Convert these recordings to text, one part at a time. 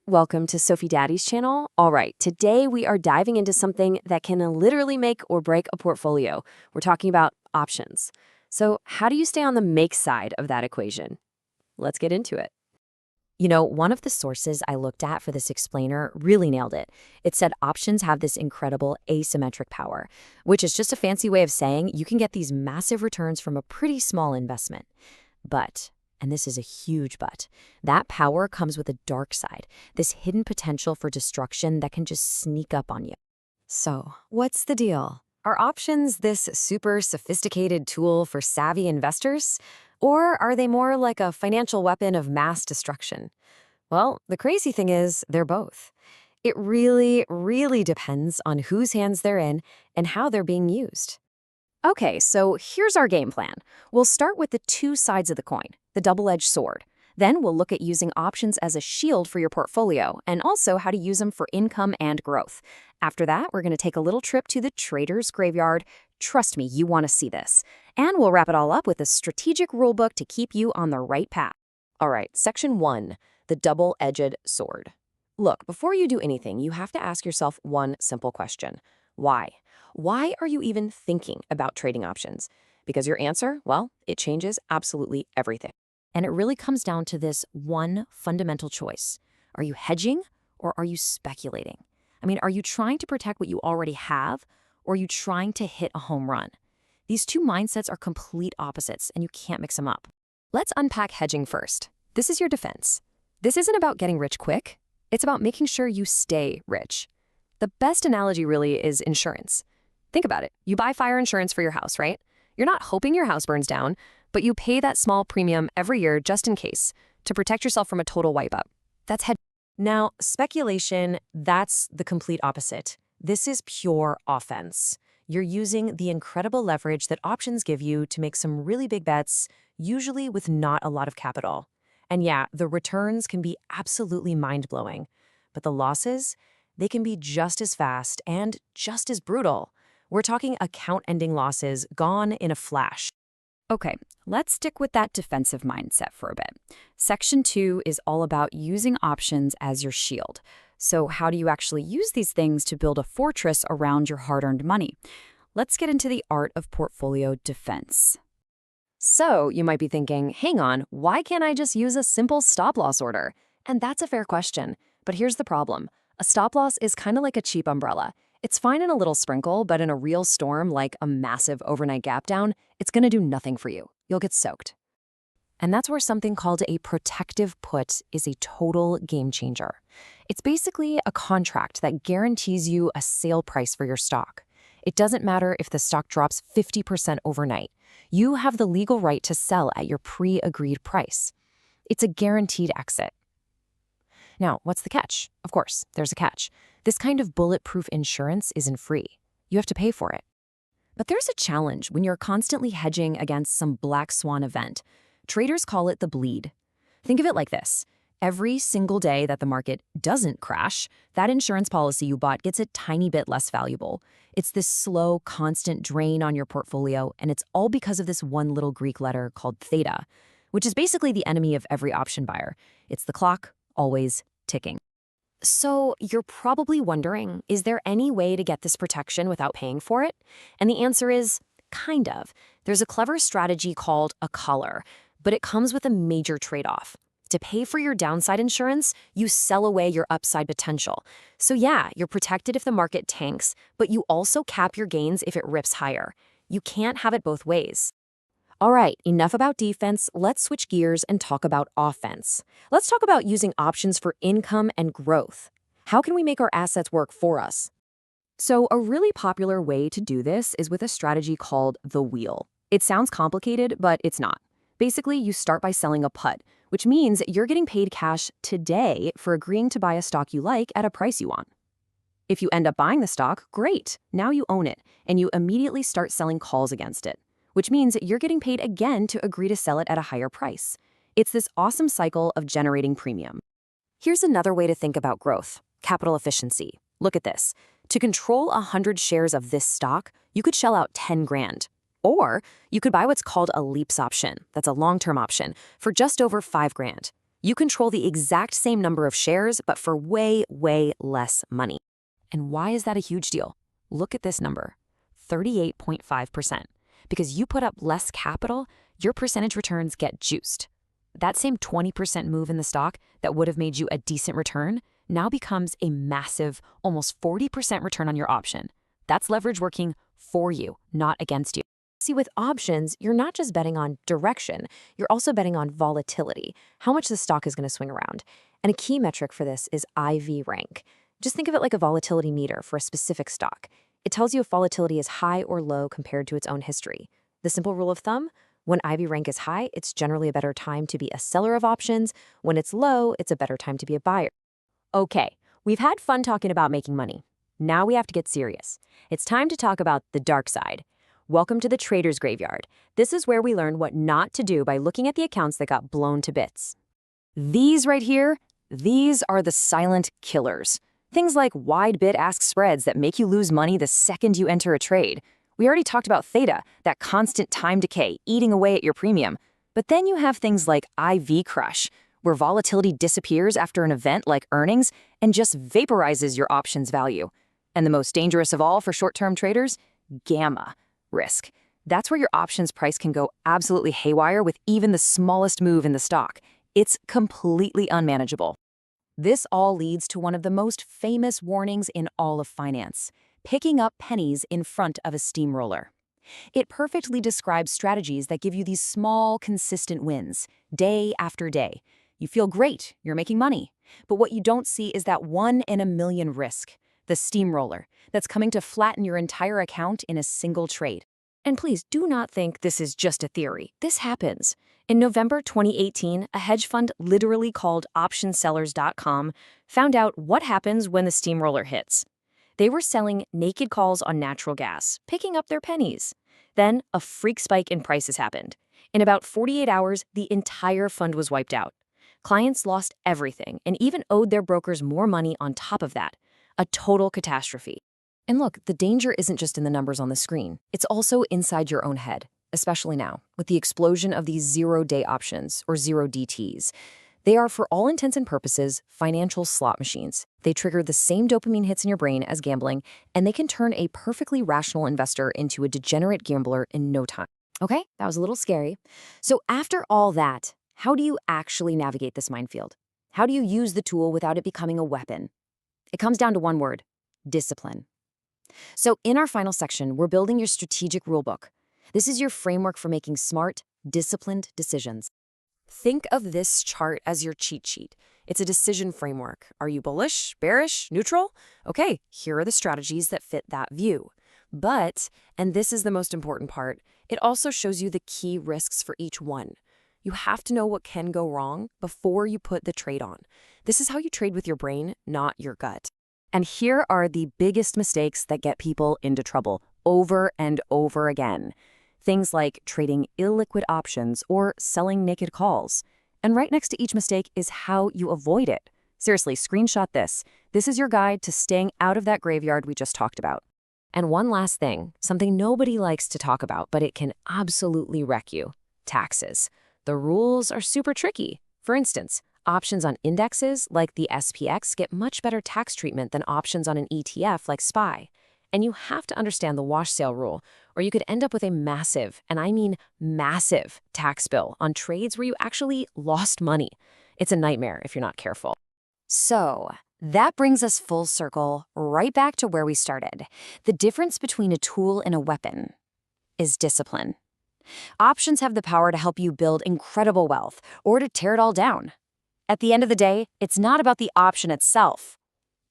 Welcome to Sophie Daddy's channel. All right, today we are diving into something that can literally make or break a portfolio. We're talking about options. So, how do you stay on the make side of that equation? Let's get into it. One of the sources I looked at for this explainer really nailed it. It said options have this incredible asymmetric power, which is just a fancy way of saying you can get these massive returns from a pretty small investment. But, and this is a huge but, that power comes with a dark side, this hidden potential for destruction that can just sneak up on you. So, what's the deal? Are options this super sophisticated tool for savvy investors? Or are they more like a financial weapon of mass destruction? Well, the crazy thing is, they're both. It really depends on whose hands they're in and how they're being used. Okay, so here's our game plan. We'll start with the two sides of the coin, the double-edged sword. Then we'll look at using options as a shield for your portfolio and also how to use them for income and growth. After that, we're going to take a little trip to the trader's graveyard. Trust me, you want to see this. And we'll wrap it all up with a strategic rulebook to keep you on the right path. All right, section 1, the double-edged sword. Look, before you do anything, you have to ask yourself one simple question. Why? Why are you even thinking about trading options? Because your answer, well, it changes absolutely everything. And it really comes down to this one fundamental choice. Are you hedging or are you speculating? Are you trying to protect what you already have or are you trying to hit a home run? These two mindsets are complete opposites and you can't mix them up. Let's unpack hedging first. This is your defense. This isn't about getting rich quick. It's about making sure you stay rich. The best analogy really is insurance. Think about it. You buy fire insurance for your house, right? You're not hoping your house burns down, but you pay that small premium every year just in case to protect yourself from a total wipeout. That's hedging. Now, speculation, that's the complete opposite. This is pure offense. You're using the incredible leverage that options give you to make some really big bets, usually with not a lot of capital. And yeah, the returns can be absolutely mind-blowing, but the losses, they can be just as fast and just as brutal. We're talking account-ending losses gone in a flash. Okay, let's stick with that defensive mindset for a bit. Section 2 is all about using options as your shield. So how do you actually use these things to build a fortress around your hard-earned money? Let's get into the art of portfolio defense. So you might be thinking, hang on, why can't I just use a simple stop-loss order? And that's a fair question. But here's the problem. A stop-loss is kind of like a cheap umbrella. It's fine in a little sprinkle, but in a real storm like a massive overnight gap down, it's going to do nothing for you. You'll get soaked. And that's where something called a protective put is a total game changer. It's basically a contract that guarantees you a sale price for your stock. It doesn't matter if the stock drops 50% overnight. You have the legal right to sell at your pre-agreed price. It's a guaranteed exit. Now, what's the catch? Of course, there's a catch. This kind of bulletproof insurance isn't free. You have to pay for it. But there's a challenge when you're constantly hedging against some black swan event. Traders call it the bleed. Think of it like this. Every single day that the market doesn't crash, that insurance policy you bought gets a tiny bit less valuable. It's this slow, constant drain on your portfolio, and it's all because of this one little Greek letter called Theta, which is basically the enemy of every option buyer. It's the clock, always ticking. So you're probably wondering, is there any way to get this protection without paying for it? And the answer is, kind of. There's a clever strategy called a collar, but it comes with a major trade-off. To pay for your downside insurance, you sell away your upside potential. So yeah, you're protected if the market tanks, but you also cap your gains if it rips higher. You can't have it both ways. All right, enough about defense. Let's switch gears and talk about offense. Let's talk about using options for income and growth. How can we make our assets work for us? So a really popular way to do this is with a strategy called the wheel. It sounds complicated, but it's not. Basically, you start by selling a put, which means you're getting paid cash today for agreeing to buy a stock you like at a price you want. If you end up buying the stock, great. Now you own it, and you immediately start selling calls against it, which means you're getting paid again to agree to sell it at a higher price. It's this awesome cycle of generating premium. Here's another way to think about growth, capital efficiency. Look at this. To control 100 shares of this stock, you could shell out 10 grand. Or you could buy what's called a leaps option, that's a long-term option, for just over 5 grand. You control the exact same number of shares, but for way, way less money. And why is that a huge deal? Look at this number, 38.5%. Because you put up less capital, your percentage returns get juiced. That same 20% move in the stock that would have made you a decent return now becomes a massive, almost 40% return on your option. That's leverage working for you, not against you. See, with options, you're not just betting on direction, you're also betting on volatility, how much the stock is going to swing around. And a key metric for this is IV rank. Just think of it like a volatility meter for a specific stock. It tells you if volatility is high or low compared to its own history. The simple rule of thumb, when IV rank is high, it's generally a better time to be a seller of options. When it's low, it's a better time to be a buyer. Okay, we've had fun talking about making money. Now we have to get serious. It's time to talk about the dark side. Welcome to the trader's graveyard. This is where we learn what not to do by looking at the accounts that got blown to bits. These right here, these are the silent killers. Things like wide bid-ask spreads that make you lose money the second you enter a trade. We already talked about Theta, that constant time decay eating away at your premium. But then you have things like IV crush, where volatility disappears after an event like earnings and just vaporizes your option's value. And the most dangerous of all for short-term traders, gamma risk. That's where your options price can go absolutely haywire with even the smallest move in the stock. It's completely unmanageable. This all leads to one of the most famous warnings in all of finance, picking up pennies in front of a steamroller. It perfectly describes strategies that give you these small, consistent wins, day after day. You feel great, you're making money. But what you don't see is that 1 in a million risk, the steamroller, that's coming to flatten your entire account in a single trade. And please do not think this is just a theory. This happens. In November 2018, a hedge fund literally called optionsellers.com found out what happens when the steamroller hits. They were selling naked calls on natural gas, picking up their pennies. Then a freak spike in prices happened. In about 48 hours, the entire fund was wiped out. Clients lost everything and even owed their brokers more money on top of that. A total catastrophe. And look, the danger isn't just in the numbers on the screen. It's also inside your own head, especially now, with the explosion of these zero-day options, or zero DTs. They are, for all intents and purposes, financial slot machines. They trigger the same dopamine hits in your brain as gambling, and they can turn a perfectly rational investor into a degenerate gambler in no time. Okay, that was a little scary. So after all that, how do you actually navigate this minefield? How do you use the tool without it becoming a weapon? It comes down to one word: discipline. So in our final section, we're building your strategic rulebook. This is your framework for making smart, disciplined decisions. Think of this chart as your cheat sheet. It's a decision framework. Are you bullish, bearish, neutral? Okay, here are the strategies that fit that view. But, and this is the most important part, it also shows you the key risks for each one. You have to know what can go wrong before you put the trade on. This is how you trade with your brain, not your gut. And here are the biggest mistakes that get people into trouble over and over again. Things like trading illiquid options or selling naked calls. And right next to each mistake is how you avoid it. Seriously, screenshot this. This is your guide to staying out of that graveyard we just talked about. And one last thing, something nobody likes to talk about, but it can absolutely wreck you: taxes. The rules are super tricky. For instance, options on indexes like the SPX get much better tax treatment than options on an ETF like SPY. And you have to understand the wash sale rule, or you could end up with a massive, and I mean massive, tax bill on trades where you actually lost money. It's a nightmare if you're not careful. So that brings us full circle right back to where we started. The difference between a tool and a weapon is discipline. Options have the power to help you build incredible wealth or to tear it all down. At the end of the day, it's not about the option itself.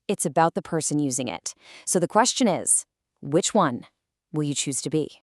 It's about the person using it. So the question is, which one will you choose to be?